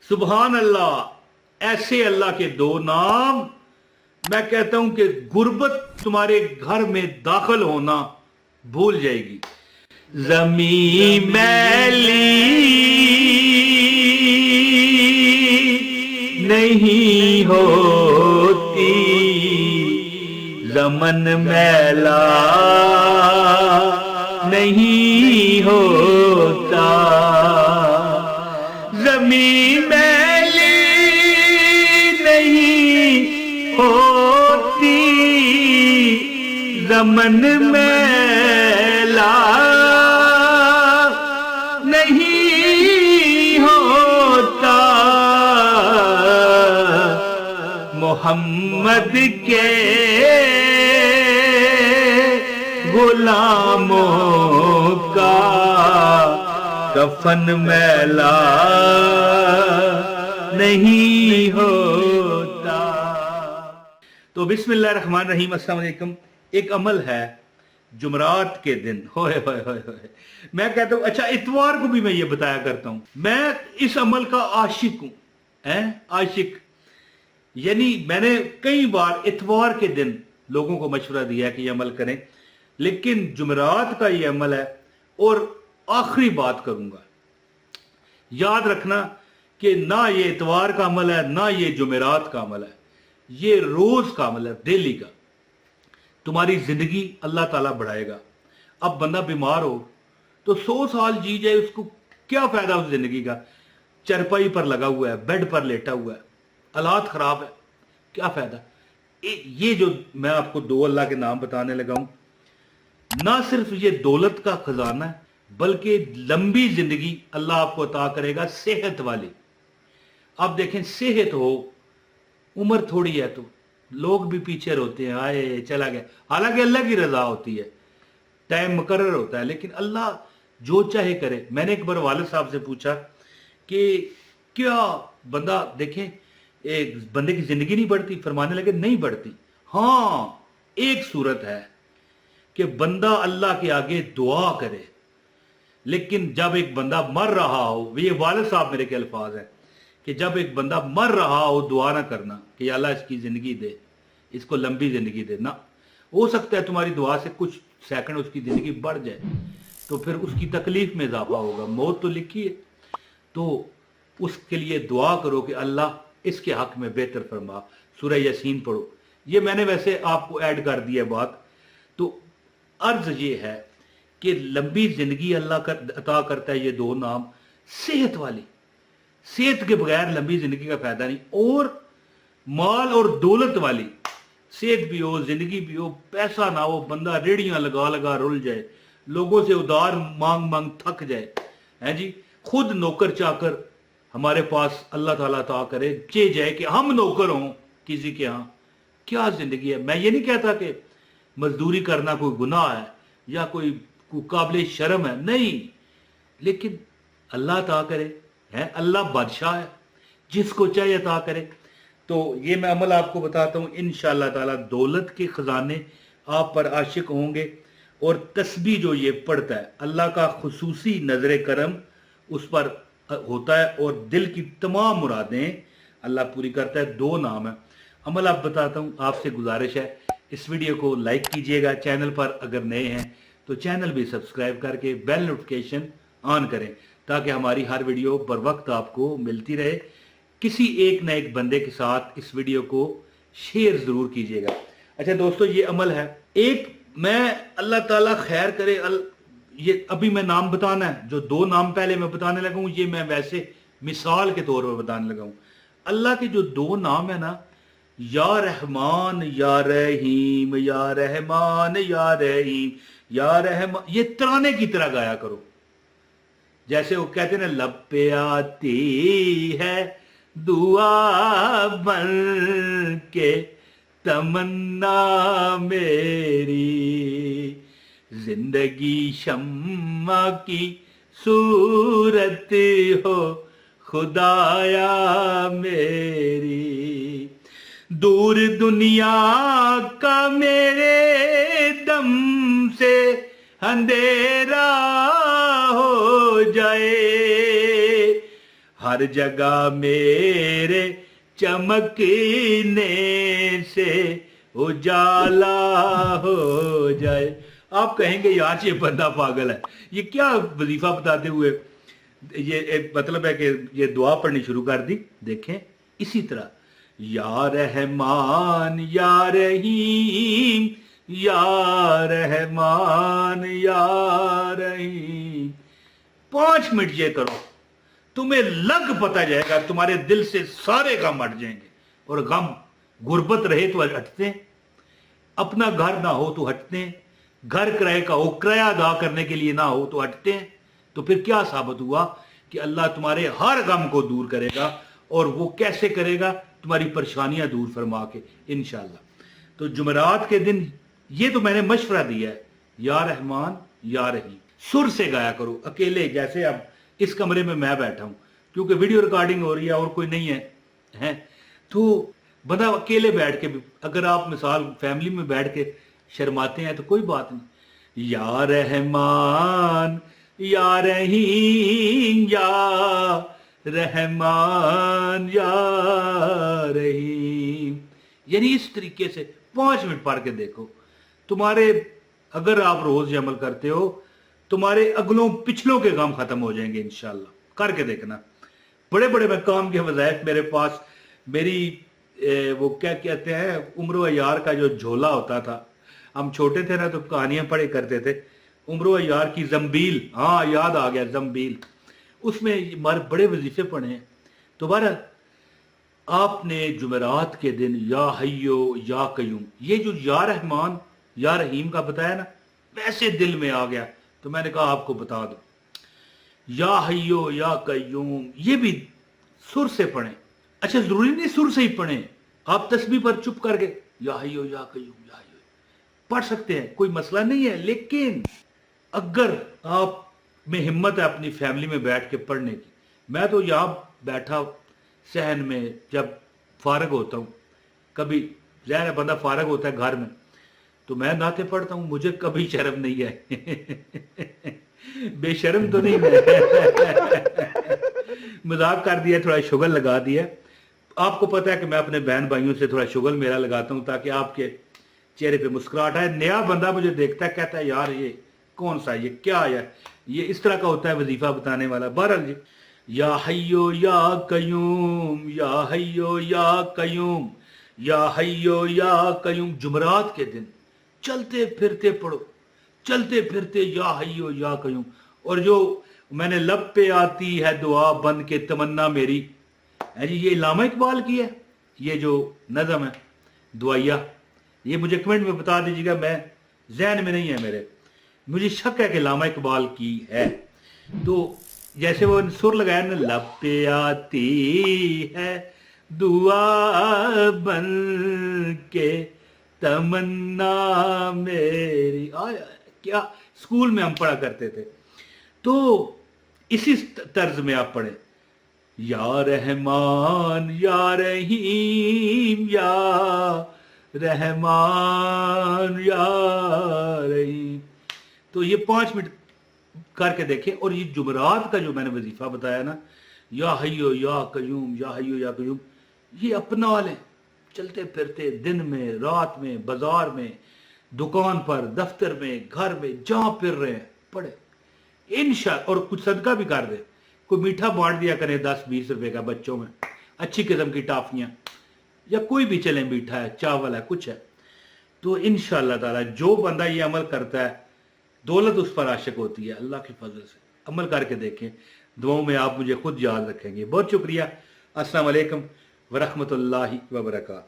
सुबहान अल्लाह, ऐसे अल्लाह के दो नाम, मैं कहता हूं कि गुर्बत तुम्हारे घर में दाखिल होना भूल जाएगी। ज़मीं मैली नहीं होती, ज़मन मैला नहीं होता। ज़मीं मैली नहीं होती, ज़मन मैला नहीं होता। मोहम्मद के गुलामों का कफन मैला नहीं होता। तो बिस्मिल्लाहिर्रहमानिर्रहीम, अस्सलाम वालेकुम। एक अमल है जुमरात के दिन, होए होए होए होए, मैं कहता हूं अच्छा इतवार को भी मैं ये बताया करता हूं, मैं इस अमल का आशिक हूं, आशिक। यानी मैंने कई बार इतवार के दिन लोगों को मशवरा दिया कि ये अमल करें, लेकिन जुमरात का ये अमल है। और आखिरी बात करूंगा, याद रखना कि ना ये इतवार का अमल है, ना ये जुमेरात का अमल है, ये रोज का अमल है, डेली का। तुम्हारी जिंदगी अल्लाह ताला बढ़ाएगा। अब बंदा बीमार हो तो 100 साल जी जाए, उसको क्या फायदा उस जिंदगी का? चरपाई पर लगा हुआ है, बेड पर लेटा हुआ है, हालात खराब है, क्या फायदा? ये जो मैं आपको दो अल्लाह के नाम बताने लगा हूं, ना सिर्फ ये दौलत का खजाना है, बल्कि लंबी जिंदगी अल्लाह आपको अता करेगा, सेहत वाली। आप देखें, सेहत हो, उम्र थोड़ी है तो लोग भी पीछे रोते हैं, आए चला गया। हालांकि अल्लाह की रजा होती है, टाइम मुकर्रर होता है, लेकिन अल्लाह जो चाहे करे। मैंने एक बार वालिद साहब से पूछा कि क्या बंदा, देखें, एक बंदे की जिंदगी नहीं बढ़ती? फरमाने लगे नहीं बढ़ती। हाँ, एक सूरत है कि बंदा अल्लाह के आगे दुआ करे, लेकिन जब एक बंदा मर रहा हो, ये वालिद साहब मेरे के अल्फाज हैं कि जब एक बंदा मर रहा हो दुआ ना करना कि अल्लाह इसकी जिंदगी दे, इसको लंबी जिंदगी दे ना। हो सकता है तुम्हारी दुआ से कुछ सेकंड उसकी जिंदगी बढ़ जाए, तो फिर उसकी तकलीफ में इजाफा होगा। मौत तो लिखी है, तो उसके लिए दुआ करो कि अल्लाह इसके हक में बेहतर फरमा। सूरह यासीन पढ़ो। ये मैंने वैसे आपको ऐड कर दिया बात। तो अर्ज ये है कि लंबी जिंदगी अल्लाह का अता करता है ये दो नाम, सेहत वाली। सेहत के बगैर लंबी जिंदगी का फायदा नहीं। और माल और दौलत वाली, सेहत भी हो, जिंदगी भी हो, पैसा ना हो, बंदा रेड़ियां लगा लगा रुल जाए, लोगों से उधार मांग मांग थक जाए, है जी, खुद नौकर चाकर हमारे पास अल्लाह ताला अता करे, चे जाए कि हम नौकर हों किसी के यहाँ। क्या जिंदगी है? मैं ये नहीं कहता कि मजदूरी करना कोई गुनाह है या कोई काबिल शर्म है, नहीं, लेकिन अल्लाह अता करे, है, अल्लाह बादशाह है, जिसको चाहे अता करे। तो ये मैं अमल आपको बताता हूँ, इंशाअल्लाह ताला दौलत के खजाने आप पर आशिक होंगे। और तस्बीह जो ये पढ़ता है, अल्लाह का खुसूसी नजर करम उस पर होता है, और दिल की तमाम मुरादें अल्लाह पूरी करता है। दो नाम है। अमल आप बताता हूँ, आपसे गुजारिश है इस वीडियो को लाइक कीजिएगा, चैनल पर अगर नए हैं तो चैनल भी सब्सक्राइब करके बेल नोटिफिकेशन ऑन करें, ताकि हमारी हर वीडियो बर वक्त आपको मिलती रहे। किसी एक न एक बंदे के साथ इस वीडियो को शेयर जरूर कीजिएगा। अच्छा दोस्तों, ये अमल है एक, मैं अल्लाह ताला खैर करे, ये अभी मैं नाम बताना है, जो दो नाम पहले मैं बताने लगा हूं, ये मैं वैसे मिसाल के तौर पर बताने लगा हूं। अल्लाह के जो दो नाम है ना, या रहमान या रहीम, या रहमान या रहीम, या रहमान, ये तराने की तरह गाया करो। जैसे वो कहते हैं ना, लब पे आती है दुआ बन के तमन्ना मेरी, जिंदगी शम्मा की सूरत हो खुदाया मेरी, दूर दुनिया का मेरे दम से अंधेरा हो जाए, हर जगह मेरे चमकने से उजाला हो जाए। आप कहेंगे यार ये बंदा पागल है, ये क्या वजीफा बताते हुए ये एक मतलब है कि ये दुआ पढ़नी शुरू कर दी। देखें इसी तरह या रहमान या रहीम या रहमान या रहीम 5 मिनट ये करो, तुम्हें लग पता जाएगा तुम्हारे दिल से सारे गम हट जाएंगे। और गम गुर्बत रहे तो हटते हैं, अपना घर ना हो तो हटते हैं, घर किराए का हो, किराया अदा करने के लिए ना हो तो हटते हैं। तो फिर क्या साबित हुआ कि अल्लाह तुम्हारे हर गम को दूर करेगा। और वो कैसे करेगा? तुम्हारी परेशानियां दूर फरमा के इंशाअल्लाह। तो जुमेरात के दिन ये तो मैंने मशवरा दिया है, या रहमान या रहीम सुर से गाया करो अकेले। जैसे अब इस कमरे में मैं बैठा हूं क्योंकि वीडियो रिकॉर्डिंग हो रही है और कोई नहीं है तो बंदा अकेले बैठ के भी, अगर आप मिसाल फैमिली में बैठ के शर्माते हैं तो कोई बात नहीं, या रहमान या रहीम या रहमान या रहीम, यानी इस तरीके से 5 मिनट पढ़ के देखो। तुम्हारे अगर आप रोज अमल करते हो तुम्हारे अगलों पिछलों के काम खत्म हो जाएंगे इंशाल्लाह। करके देखना। बड़े बड़े मकाम के वज़ाइफ मेरे पास, मेरी वो क्या कहते हैं उम्र यार का जो झोला होता था, हम छोटे थे ना तो कहानियां पढ़े करते थे, उम्र यार की जम्बील, हाँ याद आ गया जम्बील, उसमें हमारे बड़े वजीफे पढ़े हैं। तो बहरहाल आपने जुमेरात के दिन या हय्यो या कयूम, ये जो या रहमान या रहीम का बताया ना, वैसे दिल में आ गया तो मैंने कहा आपको बता दो। या हय्यो या कयूम ये भी सुर से पढ़ें। अच्छा जरूरी नहीं सुर से ही पढ़ें, आप तस्बीह पर चुप करके या हय्यो या कयूम या हय्यो पढ़ सकते हैं, कोई मसला नहीं है। लेकिन अगर आप में हिम्मत है अपनी फैमिली में बैठ के पढ़ने की, मैं तो यहाँ बैठा सहन में जब फारग होता हूँ, कभी ज़ाहिर है बंदा फारग होता है घर में तो मैं नाते पढ़ता हूँ, मुझे कभी शर्म नहीं है बेशर्म तो नहीं मैं मजाक कर दिया, थोड़ा शुगर लगा दिया। आपको पता है कि मैं अपने बहन भाइयों से थोड़ा शुगर मेरा लगाता हूँ ताकि आपके चेहरे पे मुस्कुराहट आए। नया बंदा मुझे देखता है कहता है यार ये कौन सा, ये क्या है, ये इस तरह का होता है वजीफा बताने वाला। बहरहाल जी, या हय्यो या कयूम या हय्यो या कयूम या हय्यो या कयूम, जुमरात के दिन चलते फिरते पढ़ो, चलते फिरते या हय्यो या कयूम। और जो मैंने लब पे आती है दुआ बन के तमन्ना मेरी है जी, ये इल्लामा इकबाल की है, ये जो नज़म है दुआया, ये मुझे कमेंट में बता दीजिएगा, मैं जहन में नहीं है मेरे, मुझे शक है कि इल्लामा इकबाल की है। तो जैसे वो सुर लगाया ना, लब पे आती है दुआ बन के तमन्ना मेरी, क्या स्कूल में हम पढ़ा करते थे। तो इसी तर्ज में आप पढ़े, या रहमान या रहीम या रहमान या रहीम। तो ये 5 मिनट करके देखें। और ये जुमरात का जो मैंने वजीफा बताया ना, या हय्यो या कयूम या हय्यो या कयूम, ये अपना लें चलते फिरते, दिन में, रात में, बाजार में, दुकान पर, दफ्तर में, घर में, जहां फिर रहे हैं पढ़े इंशाअल्लाह। और कुछ सदका भी कर दे, कोई मीठा बांट दिया करें 10-20 रुपए का बच्चों में, अच्छी किस्म की टाफियां या कोई भी चले, मीठा है, चावल है, कुछ है। तो इंशाअल्लाह ताला जो बंदा ये अमल करता है दौलत उस पर आशिक होती है अल्लाह के फजल से। अमल करके देखें, दुआओं में आप मुझे खुद याद रखेंगे। बहुत शुक्रिया। अस्सलाम वालेकुम व रहमतुल्लाहि व बरकातहू।